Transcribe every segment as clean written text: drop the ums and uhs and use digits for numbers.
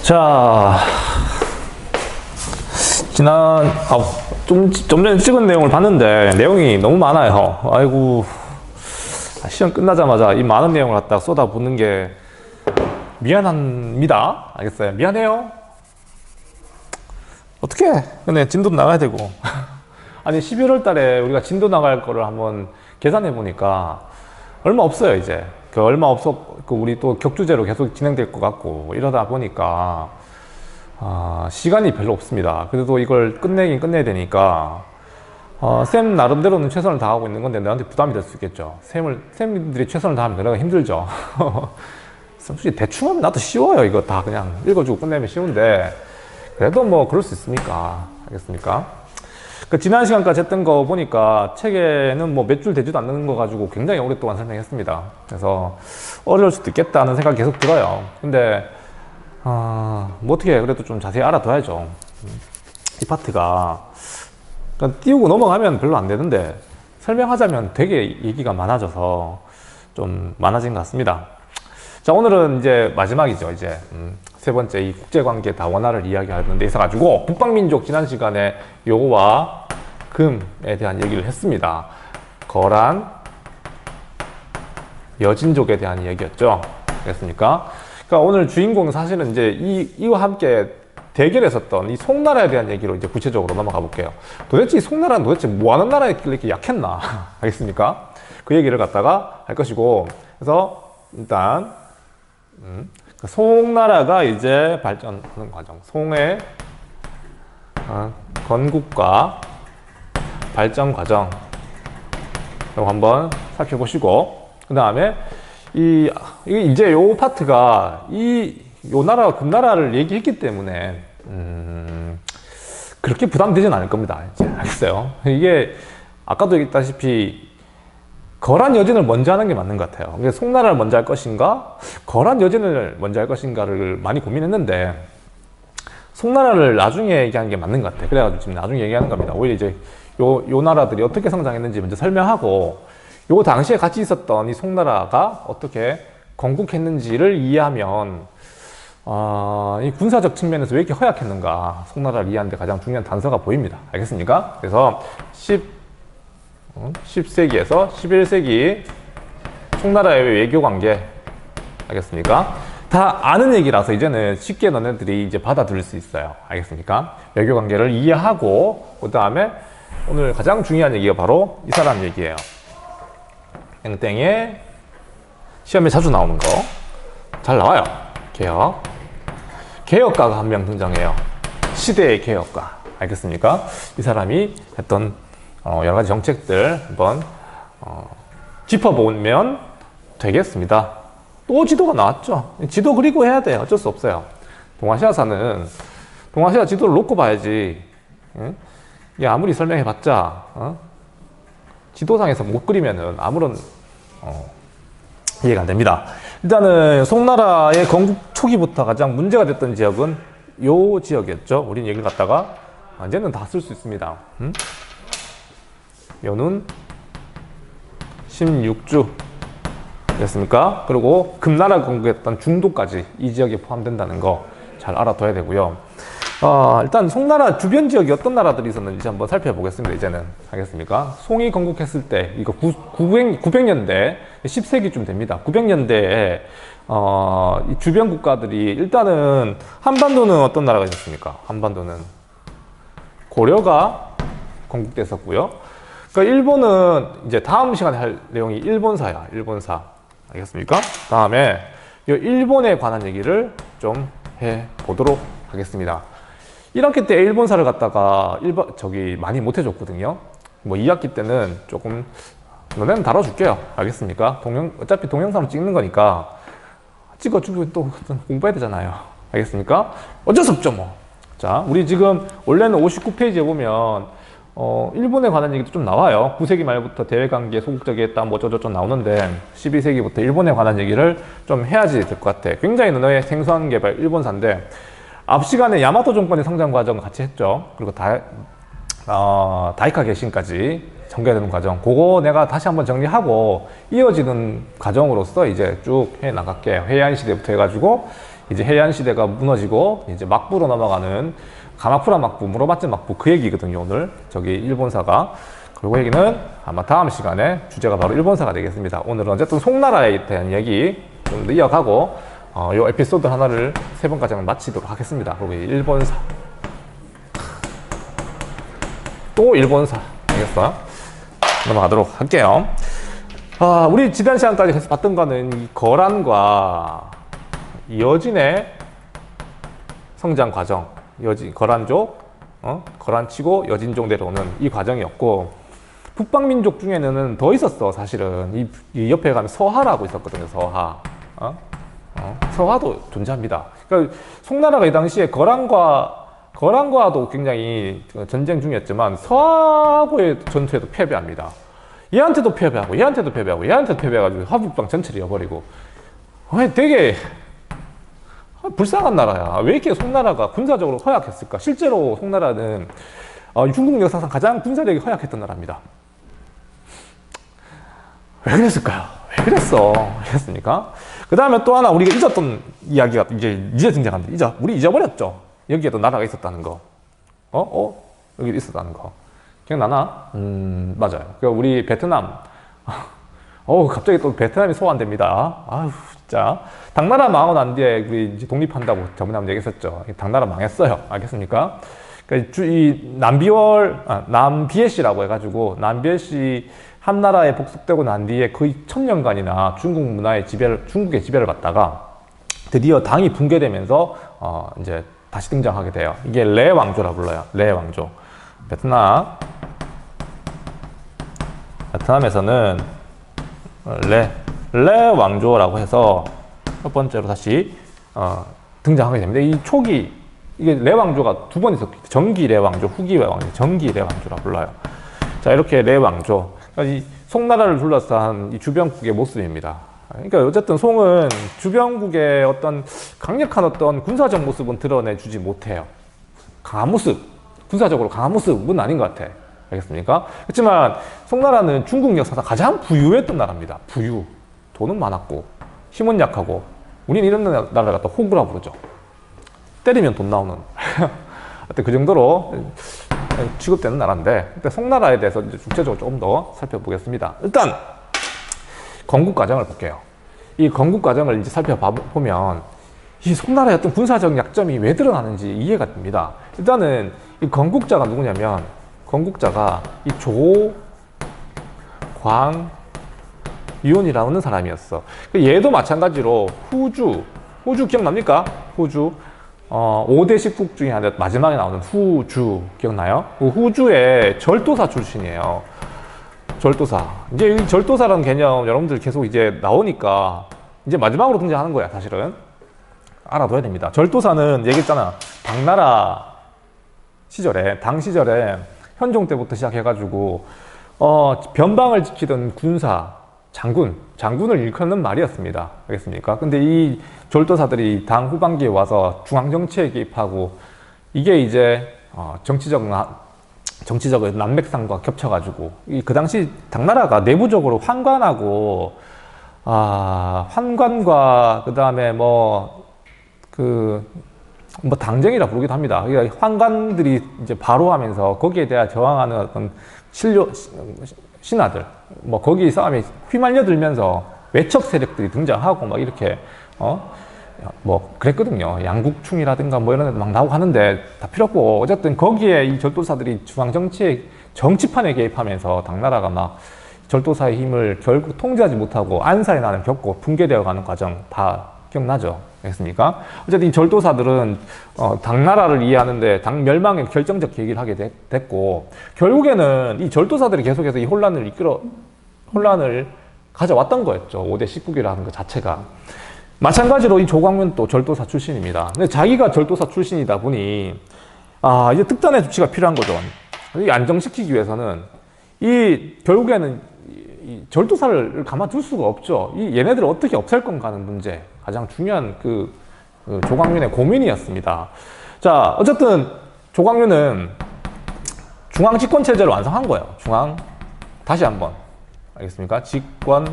자, 좀 전에 찍은 내용을 봤는데 내용이 너무 많아요. 아이고, 시험 끝나자마자 이 많은 내용을 갖다 쏟아붓는 게 미안합니다. 알겠어요? 미안해요. 어떻게? 근데 진도 나가야 되고. 아니 11월 달에 우리가 진도 나갈 거를 한번 계산해 보니까 얼마 없어요. 이제 그 얼마 없었고 우리 또 격주제로 계속 진행될 것 같고 이러다 보니까 시간이 별로 없습니다. 그래도 이걸 끝내긴 끝내야 되니까 쌤 나름대로는 최선을 다하고 있는 건데 내한테 부담이 될 수 있겠죠. 쌤들이 최선을 다하면 내가 힘들죠. 솔직히 대충 하면 나도 쉬워요. 이거 다 그냥 읽어주고 끝내면 쉬운데 그래도 뭐 그럴 수 있습니까? 알겠습니까? 그 지난 시간까지 했던 거 보니까 책에는 뭐 몇 줄 되지도 않는 거 가지고 굉장히 오랫동안 설명했습니다. 그래서 어려울 수도 있겠다는 생각이 계속 들어요. 근데 뭐 어떻게 해. 그래도 좀 자세히 알아둬야죠. 이 파트가 그러니까 띄우고 넘어가면 별로 안 되는데 설명하자면 되게 얘기가 많아져서 좀 많아진 것 같습니다. 자, 오늘은 이제 마지막이죠. 이제 세 번째 이 국제관계 다원화를 이야기하는 데 있어가지고 북방민족 지난 시간에 요와 금에 대한 얘기를 했습니다. 거란, 여진족에 대한 이야기였죠. 그렇습니까? 그러니까 오늘 주인공은 사실은 이제 이와 함께 대결했었던 이 송나라에 대한 얘기로 이제 구체적으로 넘어가 볼게요. 도대체 이 송나라는 도대체 뭐 하는 나라였길래 이렇게 약했나? 알겠습니까? 그 얘기를 갖다가 할 것이고, 그래서 일단 송나라가 이제 발전하는 과정, 송의 건국과 발전 과정 이거 한번 살펴보시고, 그 다음에 이제 요 파트가 요 나라와 금나라를 얘기했기 때문에 그렇게 부담되진 않을 겁니다. 이제 알겠어요? 이게 아까도 얘기했다시피 거란 여진을 먼저 하는 게 맞는 것 같아요. 송나라를 먼저 할 것인가, 거란 여진을 먼저 할 것인가를 많이 고민했는데 송나라를 나중에 얘기하는 게 맞는 것 같아요. 그래가지고 지금 나중에 얘기하는 겁니다. 오히려 이제 요 나라들이 어떻게 성장했는지 먼저 설명하고 요 당시에 같이 있었던 이 송나라가 어떻게 건국했는지를 이해하면 이 군사적 측면에서 왜 이렇게 허약했는가, 송나라를 이해하는 데 가장 중요한 단서가 보입니다. 알겠습니까? 그래서 10세기에서 11세기 송나라의 외교관계, 알겠습니까? 다 아는 얘기라서 이제는 쉽게 너네들이 이제 받아들일 수 있어요. 알겠습니까? 외교관계를 이해하고 그 다음에 오늘 가장 중요한 얘기가 바로 이 사람 얘기예요. 땡땡의 시험에 자주 나오는 거 잘 나와요. 개혁가가 한 명 등장해요. 시대의 개혁가. 알겠습니까? 이 사람이 했던 여러 가지 정책들 한번 짚어보면 되겠습니다. 또 지도가 나왔죠. 지도 그리고 해야 돼요. 어쩔 수 없어요. 동아시아사는 동아시아 지도를 놓고 봐야지. 응? 아무리 설명해봤자 지도상에서 못 그리면은 아무런 이해가 안 됩니다. 일단은 송나라의 건국 초기부터 가장 문제가 됐던 지역은 요 지역이었죠. 우린 얘기를 갖다가 이제는 다 쓸 수 있습니다. 요는 16주 됐습니까? 그리고 금나라 건국했던 중도까지 이 지역에 포함된다는 거 잘 알아둬야 되고요. 일단 송나라 주변 지역이 어떤 나라들이 있었는지 한번 살펴보겠습니다. 이제는 알겠습니까? 송이 건국했을 때 이거 900년대 10세기쯤 됩니다. 900년대에 이 주변 국가들이 일단은 한반도는 어떤 나라가 있었습니까? 한반도는 고려가 건국됐었고요. 그러니까 일본은 이제 다음 시간에 할 내용이 일본사야. 일본사. 알겠습니까? 다음에 이 일본에 관한 얘기를 좀 해보도록 하겠습니다. 1학기 때 일본사를 갖다가 많이 못 해줬거든요. 뭐 2학기 때는 조금 너네는 다뤄줄게요. 알겠습니까? 어차피 동영상 찍는 거니까 찍어주고 또 공부해야 되잖아요. 알겠습니까? 어쩔 수 없죠 뭐. 자, 우리 지금 원래는 59페이지에 보면 일본에 관한 얘기도 좀 나와요. 9세기 말부터 대외관계 소극적이 했다 뭐 어쩌저쩌 나오는데 12세기부터 일본에 관한 얘기를 좀 해야지 될 것 같아. 굉장히 너의 생소한 개발 일본사인데 앞 시간에 야마토 정권의 성장 과정을 같이 했죠. 그리고 다이카 개신까지 전개되는 과정, 그거 내가 다시 한번 정리하고 이어지는 과정으로서 이제 쭉 해 나갈게요. 해안 시대부터 해가지고 이제 해안 시대가 무너지고 이제 막부로 넘어가는 가마쿠라 막부, 무로마츠 막부 그 얘기거든요. 오늘 저기 일본사가. 그리고 얘기는 아마 다음 시간에 주제가 바로 일본사가 되겠습니다. 오늘은 어쨌든 송나라에 대한 얘기 좀 더 이어가고 요 에피소드 하나를 3번까지 마치도록 하겠습니다. 그리고 일본사 또 일본사 알겠어? 넘어가도록 할게요. 우리 지난 시간까지 계속 봤던 거는 이 거란과 여진의 성장 과정, 거란족, 거란치고 여진족 내려오는 이 과정이었고, 북방민족 중에는 더 있었어. 사실은 이 옆에 가면 서하라고 있었거든요. 서하. 서하도 존재합니다. 그러니까 송나라가 이 당시에 거란과도 굉장히 전쟁 중이었지만 서하고의 전투에도 패배합니다. 얘한테도 패배하고 얘한테도 패배하고 얘한테도 패배해가지고 화북방 전체를 이어버리고 되게 불쌍한 나라야. 왜 이렇게 송나라가 군사적으로 허약했을까? 실제로 송나라는 중국 역사상 가장 군사력이 허약했던 나라입니다. 왜 그랬을까요? 왜 그랬어? 그랬습니까? 그 다음에 또 하나 우리가 잊었던 이야기가 이제 등장합니다. 우리 잊어버렸죠. 여기에도 나라가 있었다는 거. 여기 있었다는 거. 기억나나? 맞아요. 우리 베트남. 갑자기 또 베트남이 소환됩니다. 아유, 진짜. 당나라 망하고 난 뒤에 우리 이제 독립한다고 저번에 한번 얘기했었죠. 당나라 망했어요. 알겠습니까? 그러니까 이 남비에시라고 해가지고, 남비에시 한나라에 복속되고 난 뒤에 거의 1000년간이나 중국의 지배를 받다가 드디어 당이 붕괴되면서, 이제 다시 등장하게 돼요. 이게 레 왕조라고 불러요. 레 왕조. 베트남에서는 레 왕조라고 해서 첫 번째로 다시 등장하게 됩니다. 이 초기 이게 레 왕조가 두 번 있었기 때문에 정기 레 왕조, 후기 레 왕조, 정기 레 왕조라고 불러요. 자, 이렇게 레 왕조, 그러니까 이 송나라를 둘러싼 이 주변국의 모습입니다. 그러니까 어쨌든 송은 주변국의 어떤 강력한 어떤 군사적 모습은 드러내주지 못해요. 강한 모습, 군사적으로 강한 모습은 아닌 것 같아. 알겠습니까? 그렇지만 송나라는 중국 역사상 가장 부유했던 나라입니다. 부유. 돈은 많았고 힘은 약하고, 우리는 이런 나라를 갖다 호구라 부르죠. 때리면 돈 나오는. 하여튼 그 정도로 취급되는 나라인데, 일단 송나라에 대해서 이제 구체적으로 조금 더 살펴보겠습니다. 일단 건국 과정을 볼게요. 이 건국 과정을 이제 살펴보면 이 송나라의 어떤 군사적 약점이 왜 드러나는지 이해가 됩니다. 일단은 이 건국자가 누구냐면, 건국자가 이 조광윤이라는 사람이었어. 얘도 마찬가지로 후주 기억납니까? 후주. 5대 식국 중에 하나 마지막에 나오는 후주 기억나요? 그 후주의 절도사 출신이에요. 절도사. 이제 이 절도사라는 개념 여러분들 계속 이제 나오니까 이제 마지막으로 등장하는 거야. 사실은 알아둬야 됩니다. 절도사는 얘기했잖아. 당 시절에 현종 때부터 시작해가지고 변방을 지키던 장군을 일컫는 말이었습니다. 알겠습니까? 근데 이 절도사들이 당 후반기에 와서 중앙 정치에 개입하고, 이게 이제 정치적 난맥상과 겹쳐가지고 그 당시 당나라가 내부적으로 환관과 그 다음에 당쟁이라 부르기도 합니다. 그러니까 환관들이 이제 바로하면서 거기에 대해 저항하는 어떤 신하들, 거기 싸움에 휘말려 들면서 외척 세력들이 등장하고 이렇게 그랬거든요. 양국충이라든가 이런 애들 막 나오고 하는데 다 필요 없고, 어쨌든 거기에 이 절도사들이 중앙 정치판에 개입하면서 당나라가 절도사의 힘을 결국 통제하지 못하고 안사의 난을 겪고 붕괴되어 가는 과정 다 기억나죠? 알겠습니까? 어쨌든 이 절도사들은 당나라를 이해하는데 당 멸망의 결정적 계기를 하게 됐고, 결국에는 이 절도사들이 계속해서 이 혼란을 가져왔던 거였죠. 5대 19기라는 것 자체가. 마찬가지로 이 조광윤도 절도사 출신입니다. 근데 자기가 절도사 출신이다 보니 이제 특단의 조치가 필요한 거죠. 이 안정시키기 위해서는 결국에는 이 절도사를 가만둘 수가 없죠. 얘네들을 어떻게 없앨 건가 하는 문제, 가장 중요한 그 조광윤의 고민이었습니다. 자, 어쨌든 조광윤은 중앙 집권 체제를 완성한 거예요. 다시 한번 알겠습니까? 집권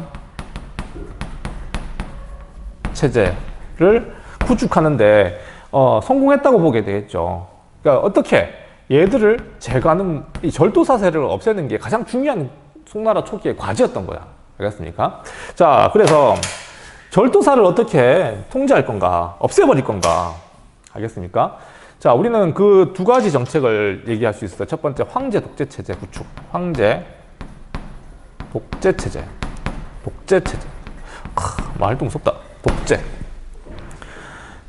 체제를 구축하는데 성공했다고 보게 되겠죠. 그러니까 어떻게 얘들을 제거하는 이 절도사세를 없애는 게 가장 중요한 송나라 초기의 과제였던 거야. 알겠습니까? 자, 그래서 절도사를 어떻게 통제할 건가, 없애버릴 건가. 알겠습니까? 자, 우리는 그 두 가지 정책을 얘기할 수 있어요. 첫 번째, 황제 독재 체제 구축. 황제 독재 체제. 독재 체제. 말도 무섭다. 독재.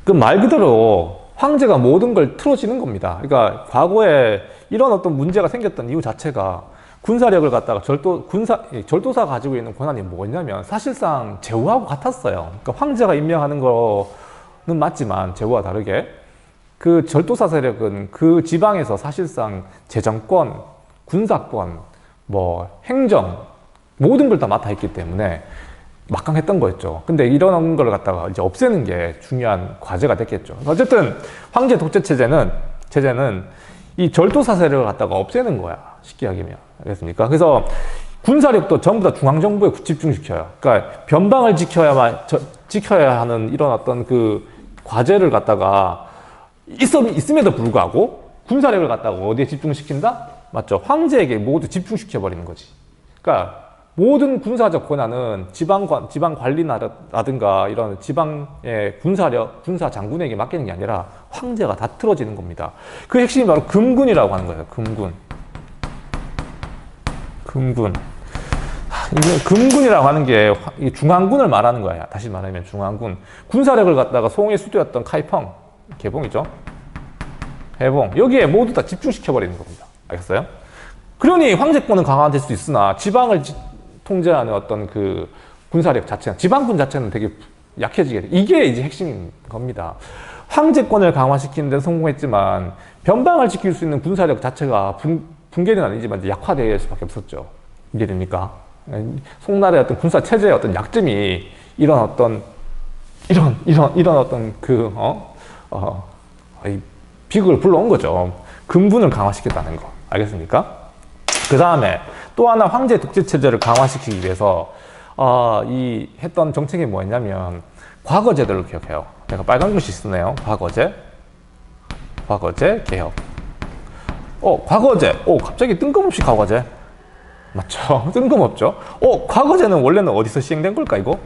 그 말 그대로 황제가 모든 걸 틀어지는 겁니다. 그러니까 과거에 이런 어떤 문제가 생겼던 이유 자체가 군사력을 갖다가 절도사가 가지고 있는 권한이 뭐냐면 사실상 제후하고 같았어요. 그러니까 황제가 임명하는 거는 맞지만 제후와 다르게 그 절도사 세력은 그 지방에서 사실상 재정권, 군사권, 뭐 행정 모든 걸 다 맡아 있기 때문에 막강했던 거였죠. 근데 이런 걸 갖다가 이제 없애는 게 중요한 과제가 됐겠죠. 어쨌든 황제 독재 체제는 이 절도사 세력을 갖다가 없애는 거야. 쉽게 이야기하면. 알겠습니까? 그래서 군사력도 전부 다 중앙정부에 집중시켜요. 그러니까 변방을 지켜야 하는 이런 어떤 그 과제를 갖다가 있음에도 불구하고 군사력을 갖다가 어디에 집중시킨다? 맞죠? 황제에게 모두 집중시켜버리는 거지. 그러니까 모든 군사적 권한은 지방 관리라든가 이런 지방의 군사 장군에게 맡기는 게 아니라 황제가 다 틀어지는 겁니다. 그 핵심이 바로 금군이라고 하는 거예요. 금군. 이게 금군이라고 하는 게 중앙군을 말하는 거야. 다시 말하면 중앙군. 군사력을 갖다가 송의 수도였던 카이펑, 개봉이죠. 해봉. 여기에 모두 다 집중시켜버리는 겁니다. 알겠어요? 그러니 황제권은 강화될 수 있으나 지방을 통제하는 어떤 그 군사력 자체는, 지방군 자체는 되게 약해지게 돼. 이게 이제 핵심인 겁니다. 황제권을 강화시키는 데 성공했지만 변방을 지킬 수 있는 군사력 자체가 붕괴는 아니지만 이제 약화될 수밖에 없었죠. 이해됩니까? 송나라의 어떤 군사 체제의 어떤 약점이 이런 어떤 비극을 불러온 거죠. 근분을 강화시켰다는 거. 알겠습니까? 그 다음에 또 하나 황제 독재 체제를 강화시키기 위해서 했던 정책이 뭐였냐면 과거제도를 기억해요. 내가 빨간 글씨 쓰네요. 과거제 개혁. 과거제. 갑자기 뜬금없이 과거제. 맞죠? 뜬금없죠? 과거제는 원래는 어디서 시행된 걸까, 이거?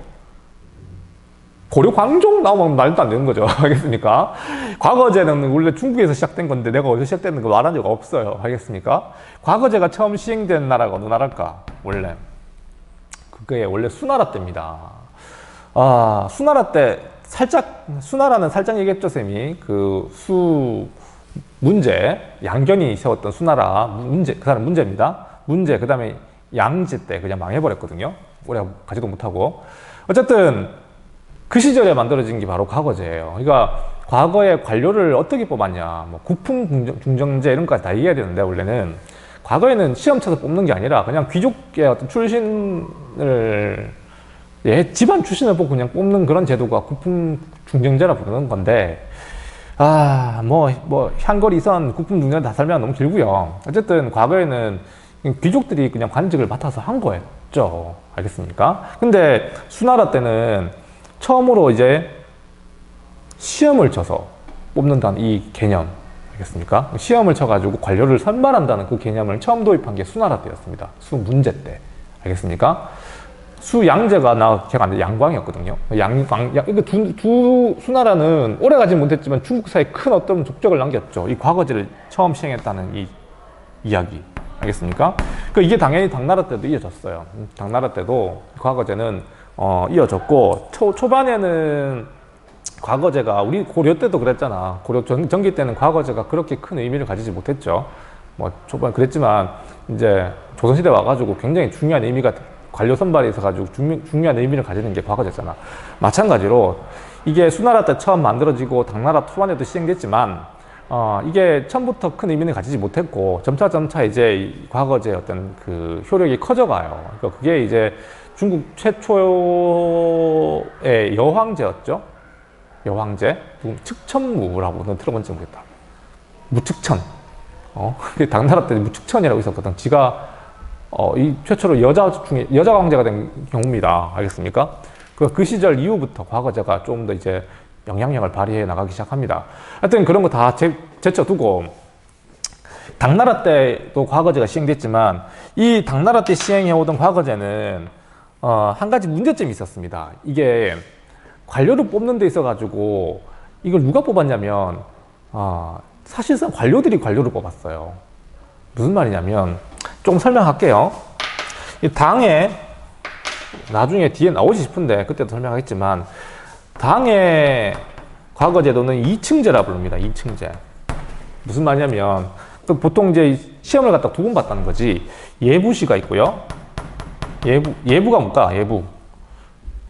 고려 광종 나오면 말도 안 되는 거죠. 알겠습니까? 과거제는 원래 중국에서 시작된 건데 내가 어디서 시작됐는 거 말한 적 없어요. 알겠습니까? 과거제가 처음 시행된 나라가 어느 나라일까? 원래. 그게 원래 수나라 때입니다. 수나라 때 수나라는 살짝 얘기했죠, 쌤이. 문제, 양견이 세웠던 수나라, 그 사람 문제입니다. 그 다음에 양제 때 그냥 망해버렸거든요. 오래 가지도 못하고. 어쨌든, 그 시절에 만들어진 게 바로 과거제예요. 그러니까 과거에 관료를 어떻게 뽑았냐, 뭐 국풍 중정제 이런 것까지 다 이해해야 되는데 원래는 과거에는 시험 쳐서 뽑는 게 아니라 그냥 귀족의 어떤 집안 출신을 보고 그냥 뽑는 그런 제도가 국풍 중정제라 부르는 건데 향거리선 국풍 중정제 다 설명 너무 길고요. 어쨌든 과거에는 귀족들이 그냥 관직을 맡아서 한 거였죠. 알겠습니까? 근데 수나라 때는 처음으로 이제 시험을 쳐서 뽑는다는 이 개념, 알겠습니까? 시험을 쳐가지고 관료를 선발한다는 그 개념을 처음 도입한 게 수나라 때였습니다. 수문제 때. 알겠습니까? 수양제가 나 기억 안 나, 양광이었거든요. 두 수나라는 오래 가진 못했지만 중국 사이에 큰 어떤 족적을 남겼죠. 이 과거제를 처음 시행했다는 이 이야기. 알겠습니까? 이게 당연히 당나라 때도 이어졌어요. 당나라 때도 과거제는 이어졌고, 초반에는 과거제가, 우리 고려 때도 그랬잖아. 고려 전기 때는 과거제가 그렇게 큰 의미를 가지지 못했죠. 초반에 그랬지만, 이제 조선시대 와가지고 굉장히 중요한 의미가, 관료 선발에 있어가지고 중요한 의미를 가지는 게 과거제잖아. 마찬가지로, 이게 수나라 때 처음 만들어지고, 당나라 초반에도 시행됐지만, 이게 처음부터 큰 의미는 가지지 못했고, 점차 이제 과거제의 어떤 그 효력이 커져가요. 그러니까 그게 이제 중국 최초의 여황제였죠. 여황제. 측천무라고는 들어본지 모르겠다. 무측천. 당나라 때 무측천이라고 있었거든. 지가 이 최초로 여자 황제가 된 경우입니다. 알겠습니까? 그 시절 이후부터 과거제가 좀 더 이제 영향력을 발휘해 나가기 시작합니다. 하여튼 그런 거 다 제쳐두고 당나라 때도 과거제가 시행됐지만 이 당나라 때 시행해오던 과거제는 한 가지 문제점이 있었습니다. 이게 관료를 뽑는 데 있어가지고 이걸 누가 뽑았냐면 사실상 관료들이 관료를 뽑았어요. 무슨 말이냐면 좀 설명할게요. 이 당에 나중에 뒤에 나오지 싶은데 그때도 설명하겠지만 당의 과거제도는 2층제라 부릅니다. 2층제. 무슨 말이냐면 보통 이제 시험을 갖다 두 번 봤다는 거지. 예부시가 있고요. 예부가 뭘까? 예부.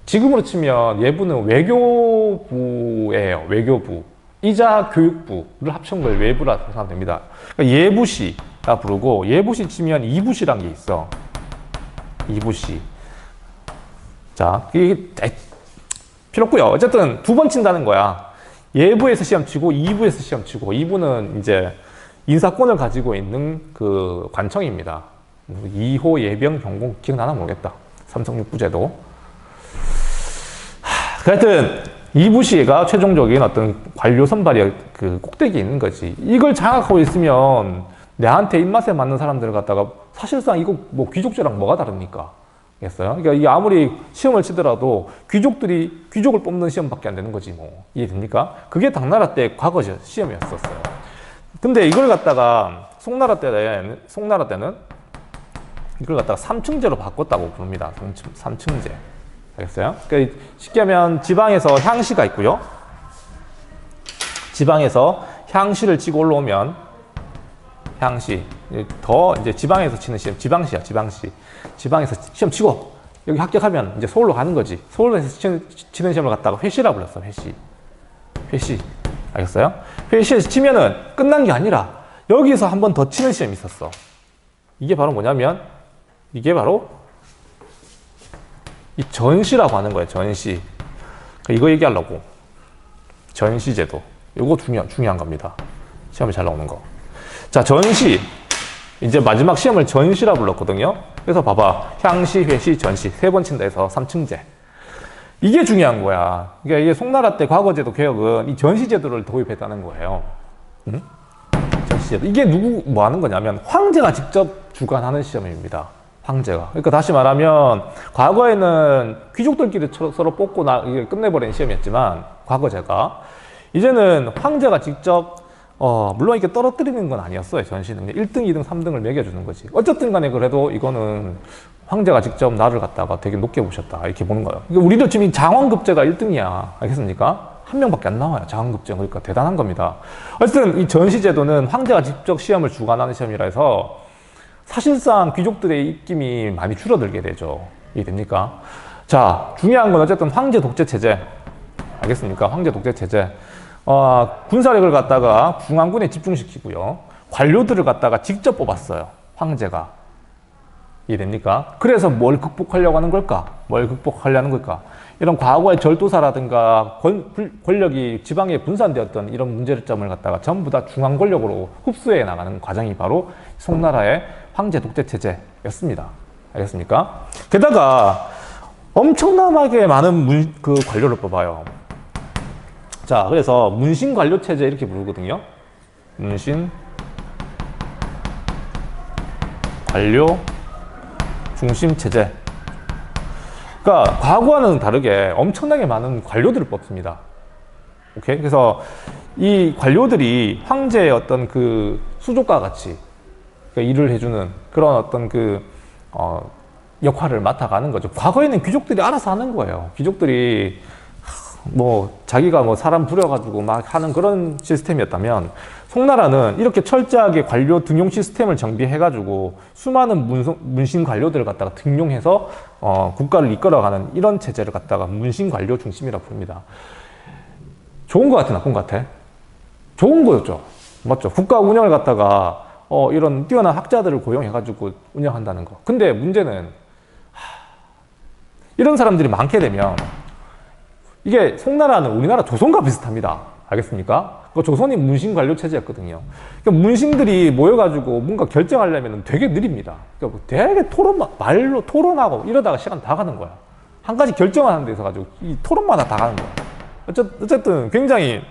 지금으로 치면 예부는 외교부예요. 외교부. 이자 교육부를 합친 걸 외부라 생각하면 됩니다. 그러니까 예부시라 부르고 예부시 치면 이부시란 게 있어. 이부시. 자, 이게 필요 없고요. 어쨌든 두 번 친다는 거야. 예부에서 시험 치고 2부에서 시험 치고 2부는 이제 인사권을 가지고 있는 그 관청입니다. 2호 예병 경공 기억나나 모르겠다. 삼성육부제도. 하여튼 2부시가 최종적인 어떤 관료 선발의 그 꼭대기에 있는 거지. 이걸 장악하고 있으면 내한테 입맛에 맞는 사람들을 갖다가 사실상 이거 뭐 귀족제랑 뭐가 다릅니까? 겠어요? 그러니까 이게 아무리 시험을 치더라도 귀족을 뽑는 시험밖에 안 되는 거지 뭐. 이해됩니까? 그게 당나라 때 과거 시험이었었어요. 근데 이걸 갖다가 송나라 때는 이걸 갖다가 3층제로 바꿨다고 부릅니다. 3층제. 알겠어요? 그러니까 쉽게 하면 지방에서 향시가 있고요. 지방에서 향시를 치고 올라오면 향시. 더 이제 지방에서 치는 시험, 지방시야, 지방시. 지방에서 시험 치고 여기 합격하면 이제 서울로 가는 거지. 서울에서 치는 시험을 갖다가 회시라 불렀어, 회시. 회시. 알겠어요? 회시에서 치면은 끝난 게 아니라 여기서 한 번 더 치는 시험이 있었어. 이게 바로 뭐냐면 이게 바로 이 전시라고 하는 거예요, 전시. 이거 얘기하려고. 전시제도. 이거 중요한 겁니다. 시험에 잘 나오는 거. 자, 전시. 이제 마지막 시험을 전시라 불렀거든요. 그래서 봐봐. 향시, 회시, 전시. 세 번 친다 해서 3층제. 이게 중요한 거야. 그러니까 이게 송나라 때 과거제도 개혁은 이 전시제도를 도입했다는 거예요. 응? 전시제도. 이게 뭐 하는 거냐면 황제가 직접 주관하는 시험입니다. 황제가. 그러니까 다시 말하면 과거에는 귀족들끼리 서로 뽑고 이게 끝내버린 시험이었지만 과거제가 이제는 황제가 직접 물론 이게 떨어뜨리는 건 아니었어요. 전시는 1등, 2등, 3등을 매겨주는 거지. 어쨌든 간에 그래도 이거는 황제가 직접 나를 갖다가 되게 높게 보셨다 이렇게 보는 거예요. 그러니까 우리도 지금 이 장원급제가 1등이야. 알겠습니까? 한 명밖에 안 나와요. 장원급제. 그러니까 대단한 겁니다. 어쨌든 이 전시제도는 황제가 직접 시험을 주관하는 시험이라 해서 사실상 귀족들의 입김이 많이 줄어들게 되죠. 이해됩니까? 자, 중요한 건 어쨌든 황제 독재 체제. 알겠습니까? 황제 독재 체제. 군사력을 갖다가 중앙군에 집중시키고요. 관료들을 갖다가 직접 뽑았어요. 황제가. 이해됩니까? 그래서 뭘 극복하려고 하는 걸까? 뭘 극복하려는 걸까? 이런 과거의 절도사라든가 권력이 지방에 분산되었던 이런 문제점을 갖다가 전부 다 중앙 권력으로 흡수해 나가는 과정이 바로 송나라의 황제 독재 체제였습니다. 알겠습니까? 게다가 엄청나게 많은 그 관료를 뽑아요. 자, 그래서 문신 관료 체제 이렇게 부르거든요. 문신 관료 중심 체제. 그러니까 과거와는 다르게 엄청나게 많은 관료들을 뽑습니다. 오케이? 그래서 이 관료들이 황제의 어떤 그 수족과 같이 그러니까 일을 해주는 그런 어떤 그 역할을 맡아가는 거죠. 과거에는 귀족들이 알아서 하는 거예요. 귀족들이 뭐 자기가 뭐 사람 부려가지고 막 하는 그런 시스템이었다면 송나라는 이렇게 철저하게 관료 등용 시스템을 정비해가지고 수많은 문신 관료들을 갖다가 등용해서 국가를 이끌어가는 이런 체제를 갖다가 문신 관료 중심이라고 부릅니다. 좋은 것 같아, 나쁜 것 같아? 좋은 거였죠. 맞죠? 국가 운영을 갖다가 이런 뛰어난 학자들을 고용해가지고 운영한다는 거. 근데 문제는 이런 사람들이 많게 되면 이게 송나라는 우리나라 조선과 비슷합니다. 알겠습니까? 그 조선이 문신 관료 체제였거든요. 그러니까 문신들이 모여가지고 뭔가 결정하려면 되게 느립니다. 그러니까 되게 말로 토론하고 이러다가 시간 다 가는 거야. 한 가지 결정하는 데 있어가지고 이 토론마다 다 가는 거야. 어쨌든 굉장히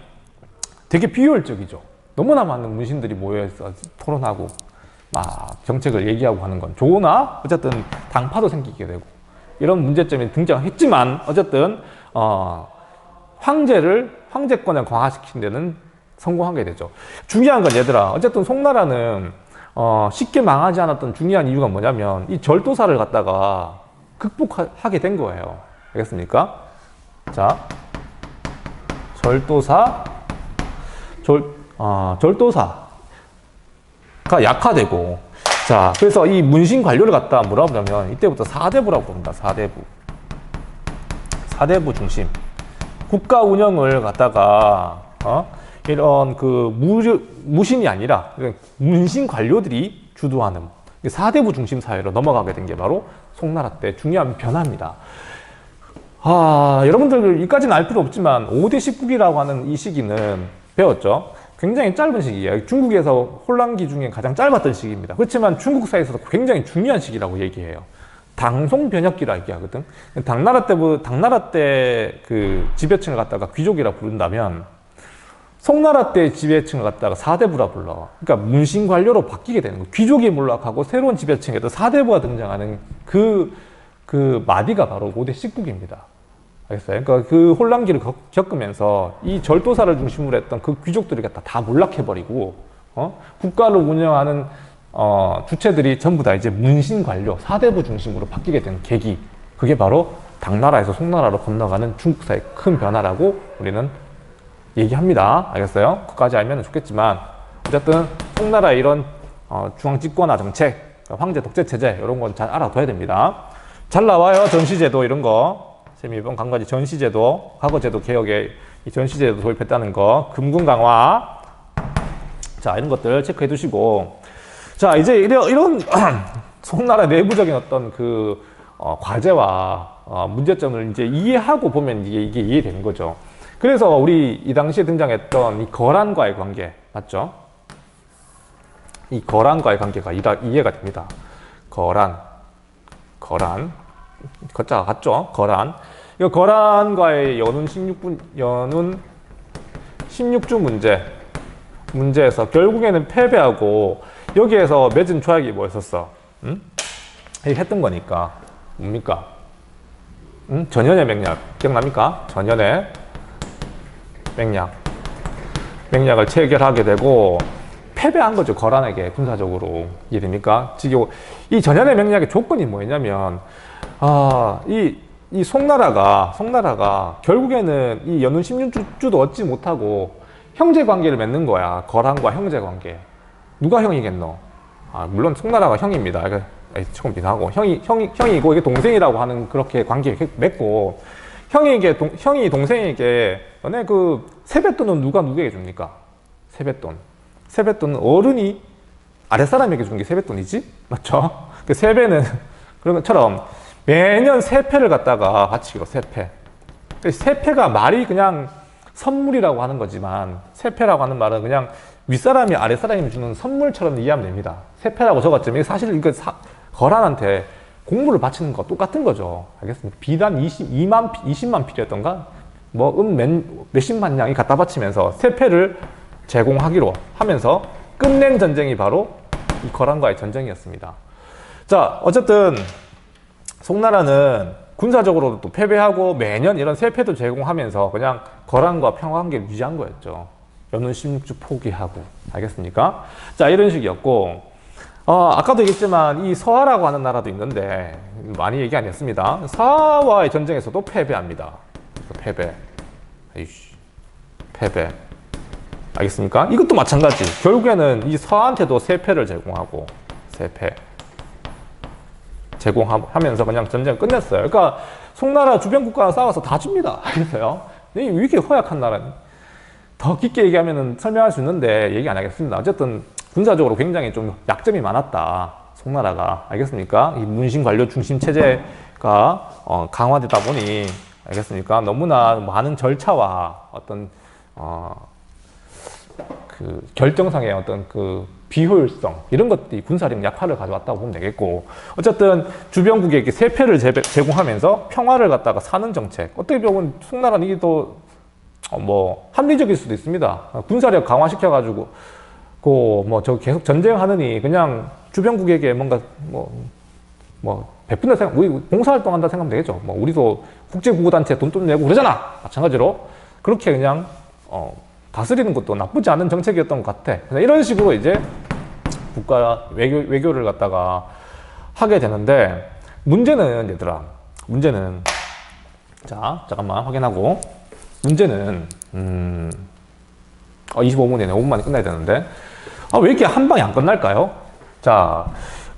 되게 비효율적이죠. 너무나 많은 문신들이 모여서 토론하고 막 정책을 얘기하고 하는 건 좋으나 어쨌든 당파도 생기게 되고 이런 문제점이 등장했지만 어쨌든 황제권을 강화시키는 데는 성공하게 되죠. 중요한 건 얘들아, 어쨌든 송나라는 쉽게 망하지 않았던 중요한 이유가 뭐냐면 이 절도사를 갖다가 극복하게 된 거예요. 알겠습니까? 자, 절도사가 약화되고, 자, 그래서 이 문신 관료를 갖다 뭐라고 하냐면 이때부터 사대부라고 부릅니다. 사대부 중심. 국가 운영을 갖다가 이런 그 무신이 아니라 문신 관료들이 주도하는 사대부 중심 사회로 넘어가게 된 게 바로 송나라 때 중요한 변화입니다. 여러분들 이까지는 알 필요 없지만 5대 19기라고 하는 이 시기는 배웠죠? 굉장히 짧은 시기예요. 중국에서 혼란기 중에 가장 짧았던 시기입니다. 그렇지만 중국 사회에서도 굉장히 중요한 시기라고 얘기해요. 당송변혁기라 얘기하거든. 당나라 때 그 지배층을 갖다가 귀족이라 부른다면 송나라 때 지배층을 갖다가 사대부라 불러. 그러니까 문신 관료로 바뀌게 되는 거예요. 귀족이 몰락하고 새로운 지배층에도 사대부가 등장하는 그 마디가 바로 5대 19기입니다. 알겠어요? 그러니까 그 혼란기를 겪으면서 이 절도사를 중심으로 했던 그 귀족들이 다 몰락해버리고, 국가를 운영하는, 주체들이 전부 다 이제 문신 관료, 사대부 중심으로 바뀌게 된 계기. 그게 바로 당나라에서 송나라로 건너가는 중국사의 큰 변화라고 우리는 얘기합니다. 알겠어요? 그까지 알면 좋겠지만, 어쨌든 송나라의 이런, 중앙집권화 정책, 황제 독재 체제, 이런 건 잘 알아둬야 됩니다. 잘 나와요. 전시제도 이런 거. 이번 강과지 전시제도, 과거제도 개혁에 이 전시제도 도입했다는 거, 금군 강화. 자, 이런 것들 체크해 두시고. 자, 이제 이런 송나라 내부적인 어떤 과제와 문제점을 이제 이해하고 보면 이게 이해되는 거죠. 그래서 우리 이 당시에 등장했던 이 거란과의 관계, 맞죠? 이 거란과의 관계가 이해가 됩니다. 거란. 거자가 같죠? 거란. 이 거란과의 연운 16주 문제에서 결국에는 패배하고 여기에서 맺은 조약이 뭐였었어? 이게 했던 거니까. 뭡니까? 전연의 맹약. 기억납니까? 전연의 맹약을 체결하게 되고 패배한 거죠. 거란에게 군사적으로. 이해됩니까? 지금 이 전연의 맹약의 조건이 뭐였냐면 이 송나라가 결국에는 이 연운 16주도 얻지 못하고 형제 관계를 맺는 거야. 거란과 형제 관계. 누가 형이겠노? 물론 송나라가 형입니다. 조금 비슷하고 형이고 이게 동생이라고 하는 그렇게 관계 맺고 형이 동생에게 너네 그 세뱃돈은 누가 누구에게 줍니까? 세뱃돈은 어른이 아랫사람에게 주는 게 세뱃돈이지? 맞죠? 그 세배는 그런 것처럼 매년 세패를 갖다가 바치고 세패가 말이 그냥 선물이라고 하는 거지만 세패라고 하는 말은 그냥 윗사람이 아랫사람이 주는 선물처럼 이해하면 됩니다. 세패라고 적었지만 사실 이거 거란한테 공물을 바치는 거 똑같은 거죠. 알겠습니까? 비단 20만 필이었던가? 몇십만 양이 갖다 바치면서 세패를 제공하기로 하면서 끝낸 전쟁이 바로 이 거란과의 전쟁이었습니다. 자, 어쨌든 송나라는 군사적으로도 또 패배하고 매년 이런 세패도 제공하면서 그냥 거란과 평화관계를 유지한 거였죠. 연운 16주 포기하고. 알겠습니까? 자, 이런 식이었고, 아까도 얘기했지만 이 서하라고 하는 나라도 있는데 많이 얘기 안 했습니다. 서하와의 전쟁에서도 패배합니다. 패배. 알겠습니까? 이것도 마찬가지. 결국에는 이 서한테도 세패를 제공하면서 그냥 전쟁을 끝냈어요. 그러니까 송나라 주변 국가와 싸워서 다 줍니다. 알겠어요? 왜 이렇게 허약한 나라는? 더 깊게 얘기하면 설명할 수 있는데 얘기 안 하겠습니다. 어쨌든 군사적으로 굉장히 좀 약점이 많았다. 송나라가. 알겠습니까? 이 문신 관료 중심 체제가 강화되다 보니 알겠습니까? 너무나 많은 절차와 어떤 그 결정상의 어떤 그 비효율성 이런 것들이 군사력 약화를 가져왔다고 보면 되겠고, 어쨌든 주변국에게 세패를 제공하면서 평화를 갖다가 사는 정책. 어떻게 보면 송나라는 이게 또 뭐 합리적일 수도 있습니다. 군사력 강화시켜가지고 저 계속 전쟁하느니 그냥 주변국에게 뭔가 베푼다 생각, 우리 봉사활동한다 생각하면 되겠죠. 뭐 우리도 국제구호단체 돈 좀 내고 그러잖아. 마찬가지로 그렇게 그냥 다스리는 것도 나쁘지 않은 정책이었던 것 같아. 그래서 이런 식으로 이제 국가 외교를 갖다가 하게 되는데, 문제는 얘들아, 문제는, 자 잠깐만 확인하고, 문제는 25분이네. 5분 만에 끝나야 되는데, 왜 이렇게 한 방에 안 끝날까요? 자,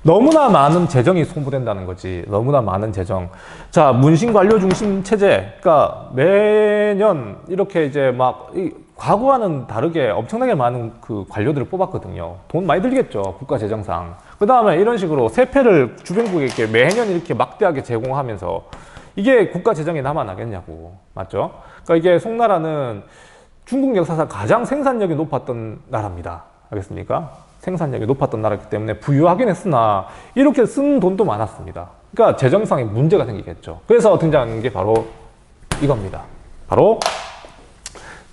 너무나 많은 재정이 소모된다는 거지. 너무나 많은 재정. 자, 문신관료 중심 체제. 그러니까 매년 이렇게 이제 과거와는 다르게 엄청나게 많은 그 관료들을 뽑았거든요. 돈 많이 들겠죠. 국가 재정상. 그 다음에 이런 식으로 세패를 주변국에게 매년 이렇게 막대하게 제공하면서 이게 국가 재정에 남아나겠냐고. 맞죠? 그러니까 이게 송나라는 중국 역사상 가장 생산력이 높았던 나라입니다. 알겠습니까? 생산력이 높았던 나라이기 때문에 부유하긴 했으나 이렇게 쓴 돈도 많았습니다. 그러니까 재정상에 문제가 생기겠죠. 그래서 등장하는 게 바로 이겁니다. 바로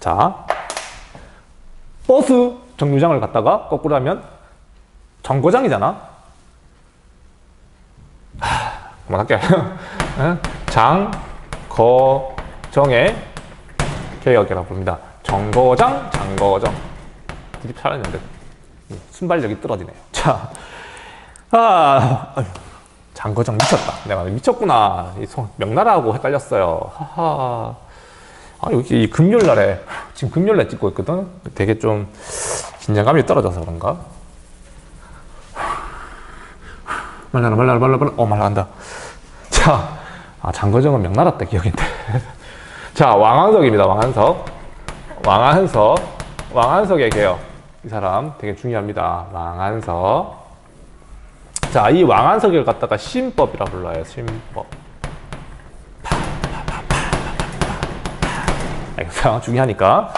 자, 버스 정류장을 갖다가 거꾸로 하면 정거장이잖아. 그만할게. 장거정의 개혁이라고 부릅니다. 정거장, 장거정. 드립 살았는데 순발력이 떨어지네요. 자, 장거정 미쳤다. 내가 미쳤구나. 명나라하고 헷갈렸어요. 하하. 여기 이 금요일날에, 지금 금요일날 찍고 있거든? 되게 좀 긴장감이 떨어져서 그런가? 말란다. 자, 장거정은 명나라 때 기억인데. 자, 왕한석입니다. 왕한석의 개혁. 이 사람 되게 중요합니다. 왕한석. 자, 이 왕한석을 갖다가 신법이라 불러요. 신법. 알겠어요? 중요하니까.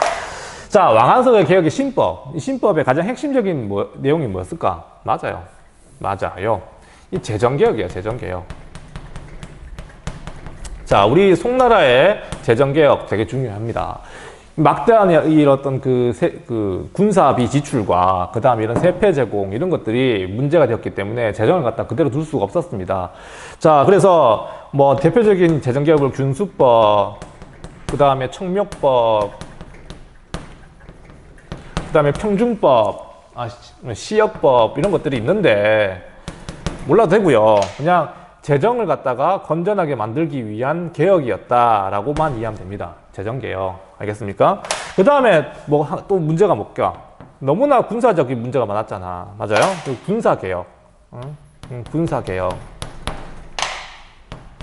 자, 왕한석의 개혁의 신법. 이 신법의 가장 핵심적인 내용이 뭐였을까? 맞아요. 이 재정개혁이에요. 재정개혁. 자, 우리 송나라의 재정개혁 되게 중요합니다. 막대한 어떤 군사비 지출과 그 다음에 이런 세패 제공 이런 것들이 문제가 되었기 때문에 재정을 갖다 그대로 둘 수가 없었습니다. 자, 그래서 대표적인 재정개혁을 균수법, 그 다음에 청묘법, 그 다음에 평준법, 시역법 이런 것들이 있는데 몰라도 되고요. 그냥 재정을 갖다가 건전하게 만들기 위한 개혁이었다라고만 이해하면 됩니다. 재정개혁. 알겠습니까? 그 다음에 또 문제가 뭘까? 너무나 군사적인 문제가 많았잖아. 맞아요? 군사개혁. 군사개혁.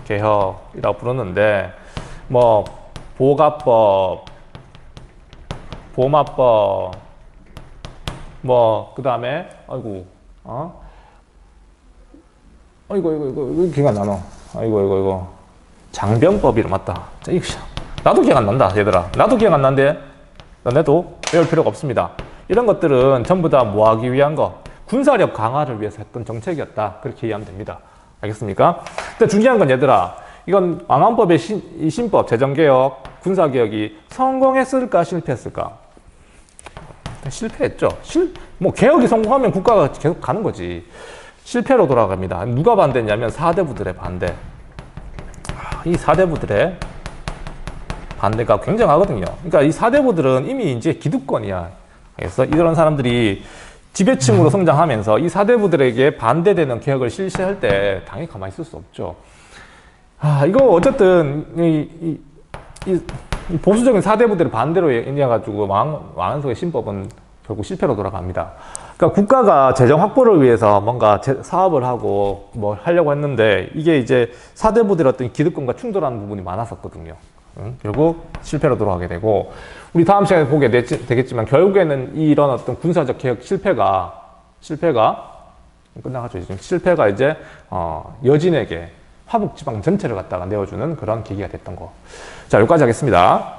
개혁이라고 부르는데, 보가법, 보마법, 그 다음에, 이거 기억 안 나노? 이거. 장병법이라 맞다. 나도 기억 안 난다, 얘들아. 나도 기억 안 나는데, 너네도 외울 필요가 없습니다. 이런 것들은 전부 다 뭐 하기 위한 거? 군사력 강화를 위해서 했던 정책이었다. 그렇게 이해하면 됩니다. 알겠습니까? 근데 중요한 건 얘들아, 이건 왕한법의 신법, 재정개혁, 군사개혁이 성공했을까, 실패했을까? 실패했죠. 개혁이 성공하면 국가가 계속 가는 거지. 실패로 돌아갑니다. 누가 반대했냐면 사대부들의 반대. 이 사대부들의 반대가 굉장하거든요. 그러니까 이 사대부들은 이미 이제 기득권이야. 그래서 이런 사람들이 지배층으로 성장하면서 이 사대부들에게 반대되는 개혁을 실시할 때 당연히 가만히 있을 수 없죠. 이거 어쨌든 이 보수적인 사대부들의 반대로 인해 가지고 왕한석의 신법은 결국 실패로 돌아갑니다. 그러니까 국가가 재정 확보를 위해서 뭔가 사업을 하고 하려고 했는데 이게 이제 사대부들의 어떤 기득권과 충돌하는 부분이 많았었거든요. 결국 실패로 돌아가게 되고, 우리 다음 시간에 보게 되겠지만 결국에는 이런 어떤 군사적 개혁 실패가 끝나가죠. 실패가 이제 여진에게 화북 지방 전체를 갖다가 내어주는 그런 계기가 됐던 거. 자, 여기까지 하겠습니다.